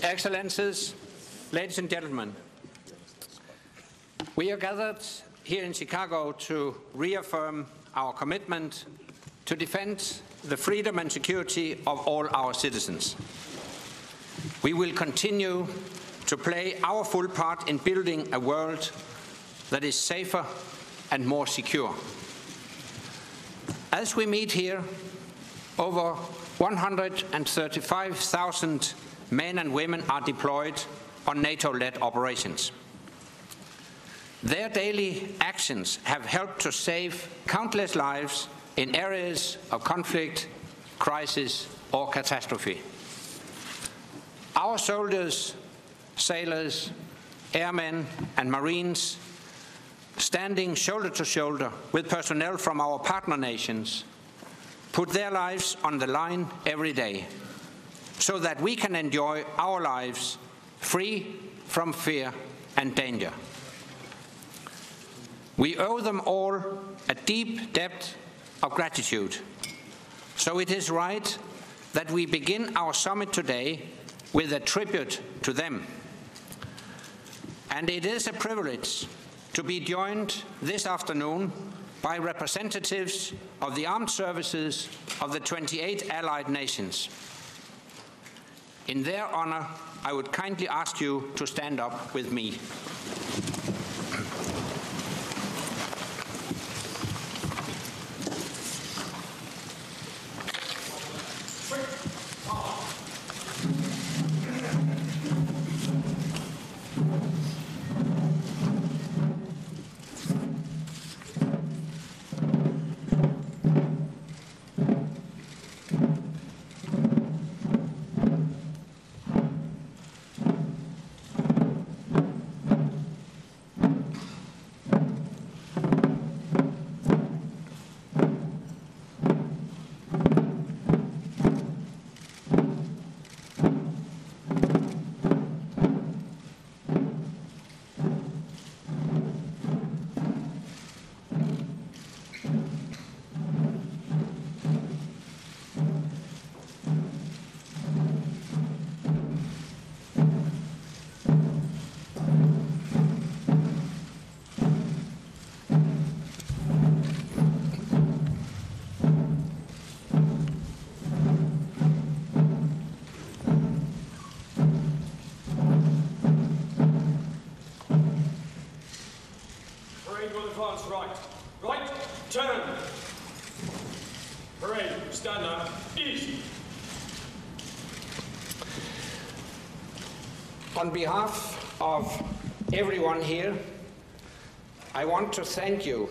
Excellencies, ladies and gentlemen, we are gathered here in Chicago to reaffirm our commitment to defend the freedom and security of all our citizens. We will continue to play our full part in building a world that is safer and more secure. As we meet here, over 135,000 men and women are deployed on NATO-led operations. Their daily actions have helped to save countless lives in areas of conflict, crisis, or catastrophe. Our soldiers, sailors, airmen, and Marines, standing shoulder to shoulder with personnel from our partner nations, put their lives on the line every day so that we can enjoy our lives free from fear and danger. We owe them all a deep debt of gratitude. So it is right that we begin our summit today with a tribute to them. And it is a privilege to be joined this afternoon by representatives of the armed services of the 28 allied nations. In their honor, I would kindly ask you to stand up with me. On behalf of everyone here, I want to thank you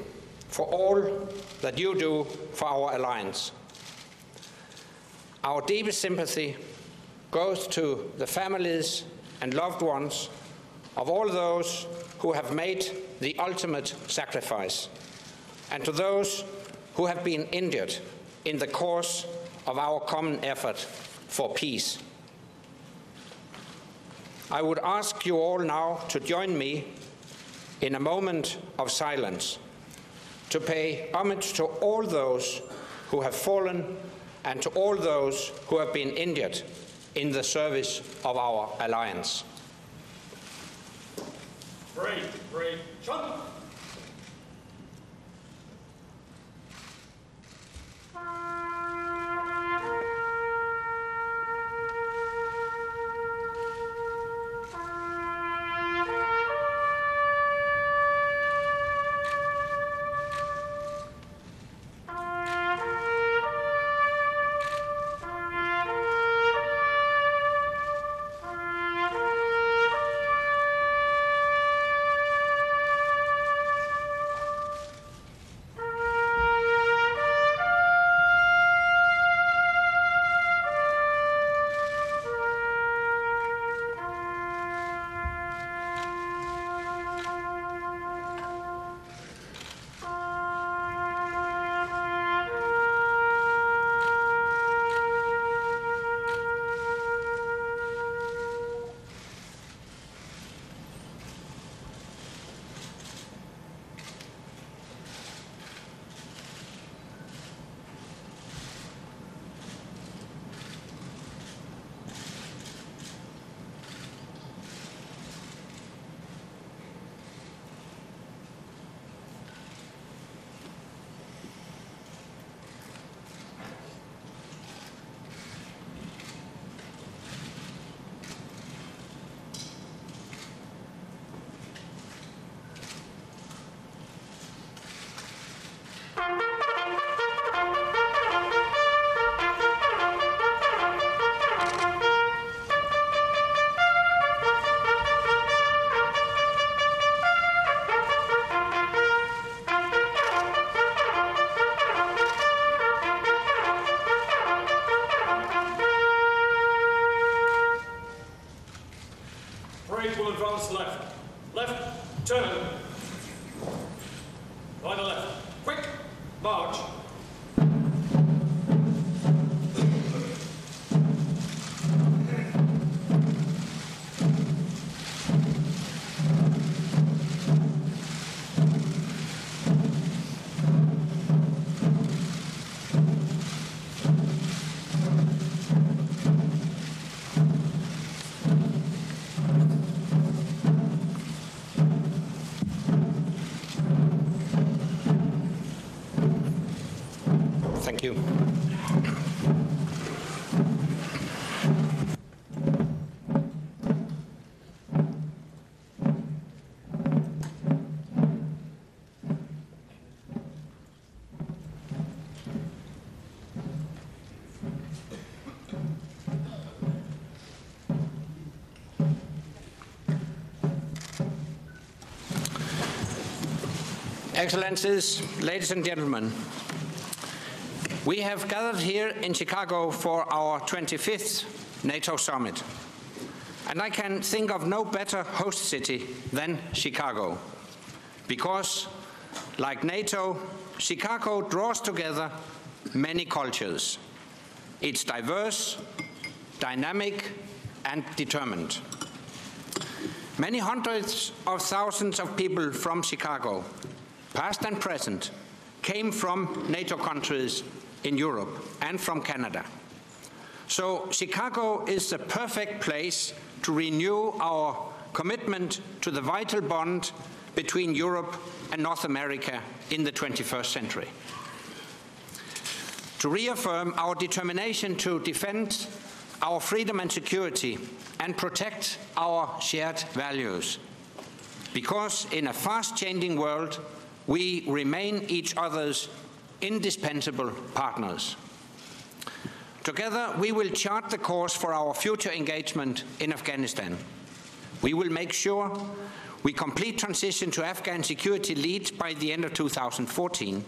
for all that you do for our alliance. Our deepest sympathy goes to the families and loved ones of all those who have made the ultimate sacrifice, and to those who have been injured in the course of our common effort for peace. I would ask you all now to join me in a moment of silence to pay homage to all those who have fallen and to all those who have been injured in the service of our alliance. Brave, Trump! parade will advance left. Left, turn. By the left. Quick, march. Thank you. Excellencies, ladies and gentlemen, we have gathered here in Chicago for our 25th NATO Summit, and I can think of no better host city than Chicago, because, like NATO, Chicago draws together many cultures. It's diverse, dynamic, and determined. Many hundreds of thousands of people from Chicago, past and present, came from NATO countries in Europe and from Canada. So Chicago is the perfect place to renew our commitment to the vital bond between Europe and North America in the 21st century. To reaffirm our determination to defend our freedom and security and protect our shared values. Because in a fast-changing world, we remain each other's indispensable partners. Together, we will chart the course for our future engagement in Afghanistan. We will make sure we complete transition to Afghan security lead by the end of 2014,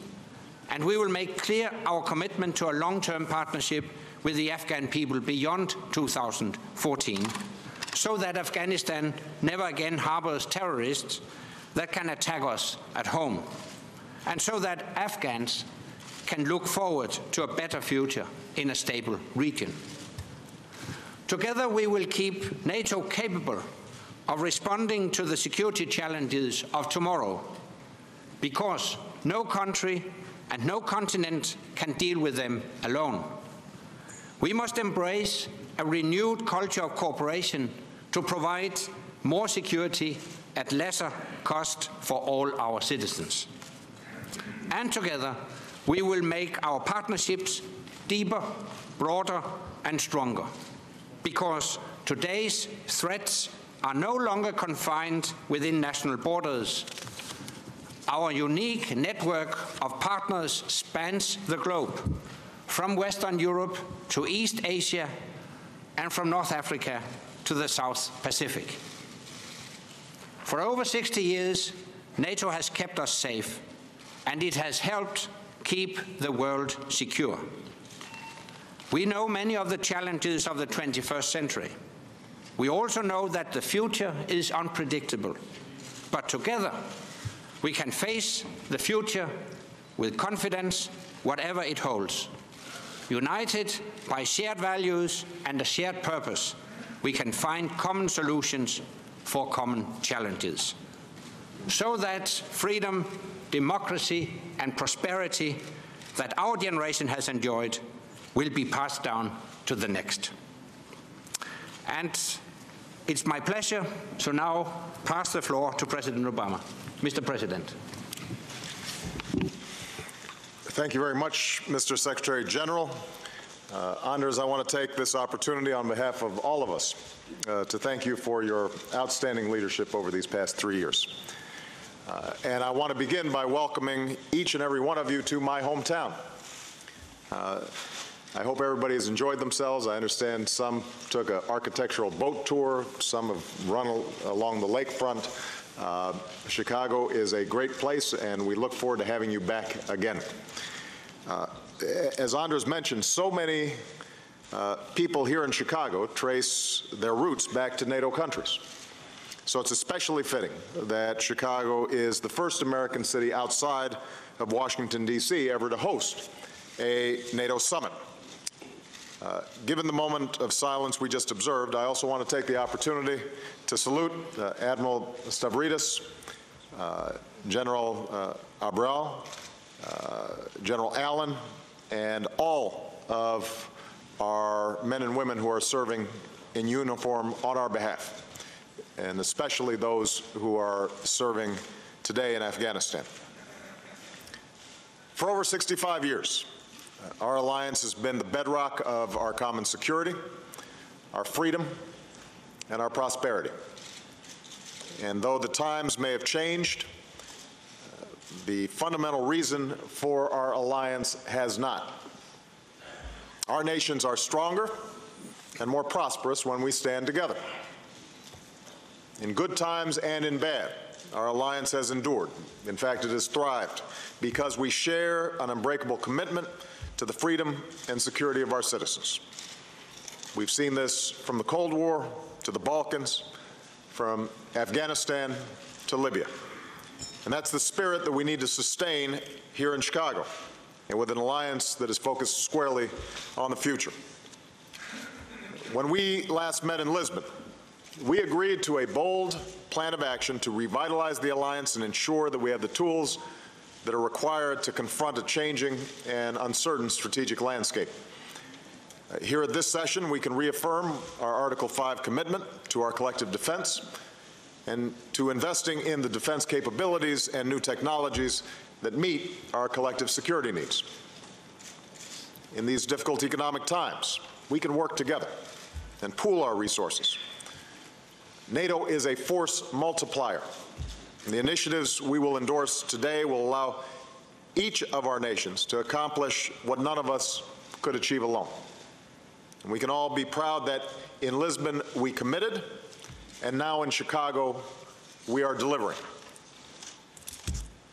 and we will make clear our commitment to a long-term partnership with the Afghan people beyond 2014, so that Afghanistan never again harbors terrorists that can attack us at home, and so that Afghans can look forward to a better future in a stable region. Together, we will keep NATO capable of responding to the security challenges of tomorrow, because no country and no continent can deal with them alone. We must embrace a renewed culture of cooperation to provide more security at lesser cost for all our citizens. And together, we will make our partnerships deeper, broader, and stronger, because today's threats are no longer confined within national borders. Our unique network of partners spans the globe, from Western Europe to East Asia, and from North Africa to the South Pacific. For over 60 years, NATO has kept us safe, and it has helped keep the world secure. We know many of the challenges of the 21st century. We also know that the future is unpredictable, but together we can face the future with confidence, whatever it holds. United by shared values and a shared purpose, we can find common solutions for common challenges, so that freedom, democracy, and prosperity that our generation has enjoyed will be passed down to the next. And it's my pleasure to now pass the floor to President Obama. Mr. President. Thank you very much, Mr. Secretary General. Anders, I want to take this opportunity on behalf of all of us to thank you for your outstanding leadership over these past 3 years. And I want to begin by welcoming each and every one of you to my hometown. I hope everybody has enjoyed themselves. I understand some took an architectural boat tour, some have run along the lakefront. Chicago is a great place, and we look forward to having you back again. As Anders mentioned, so many people here in Chicago trace their roots back to NATO countries. So it's especially fitting that Chicago is the first American city outside of Washington, D.C. ever to host a NATO summit. Given the moment of silence we just observed, I also want to take the opportunity to salute Admiral Stavridis, General Abreu, General Allen, and all of our men and women who are serving in uniform on our behalf, and especially those who are serving today in Afghanistan. For over 65 years, our alliance has been the bedrock of our common security, our freedom, and our prosperity. And though the times may have changed, the fundamental reason for our alliance has not. Our nations are stronger and more prosperous when we stand together. In good times and in bad, our alliance has endured. In fact, it has thrived because we share an unbreakable commitment to the freedom and security of our citizens. We've seen this from the Cold War to the Balkans, from Afghanistan to Libya. And that's the spirit that we need to sustain here in Chicago, and with an alliance that is focused squarely on the future. When we last met in Lisbon, we agreed to a bold plan of action to revitalize the alliance and ensure that we have the tools that are required to confront a changing and uncertain strategic landscape. Here at this session, we can reaffirm our Article 5 commitment to our collective defense and to investing in the defense capabilities and new technologies that meet our collective security needs. In these difficult economic times, we can work together and pool our resources. NATO is a force multiplier. The initiatives we will endorse today will allow each of our nations to accomplish what none of us could achieve alone. And we can all be proud that in Lisbon we committed, and now in Chicago we are delivering.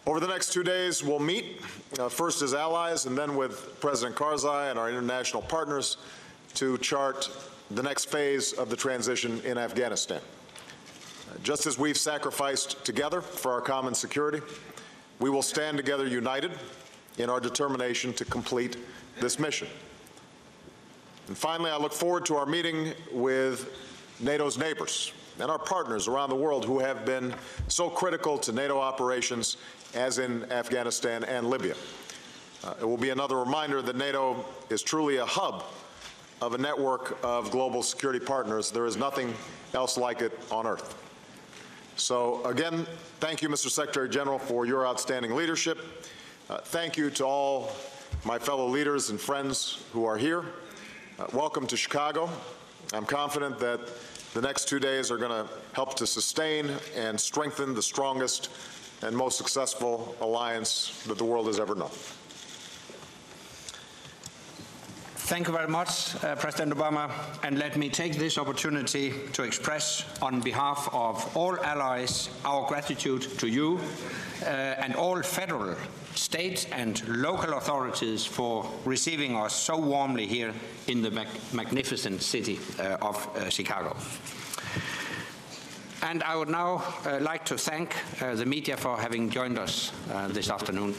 Over the next 2 days we'll meet, first as allies and then with President Karzai and our international partners to chart the next phase of the transition in Afghanistan. Just as we've sacrificed together for our common security, we will stand together united in our determination to complete this mission. And finally, I look forward to our meeting with NATO's neighbors and our partners around the world who have been so critical to NATO operations as in Afghanistan and Libya. It will be another reminder that NATO is truly a hub of a network of global security partners. There is nothing else like it on earth. So again, thank you, Mr. Secretary General, for your outstanding leadership. Thank you to all my fellow leaders and friends who are here. Welcome to Chicago. I'm confident that the next 2 days are going to help to sustain and strengthen the strongest and most successful alliance that the world has ever known. Thank you very much, President Obama, and let me take this opportunity to express on behalf of all allies our gratitude to you and all federal, state and local authorities for receiving us so warmly here in the magnificent city of Chicago. And I would now like to thank the media for having joined us this afternoon.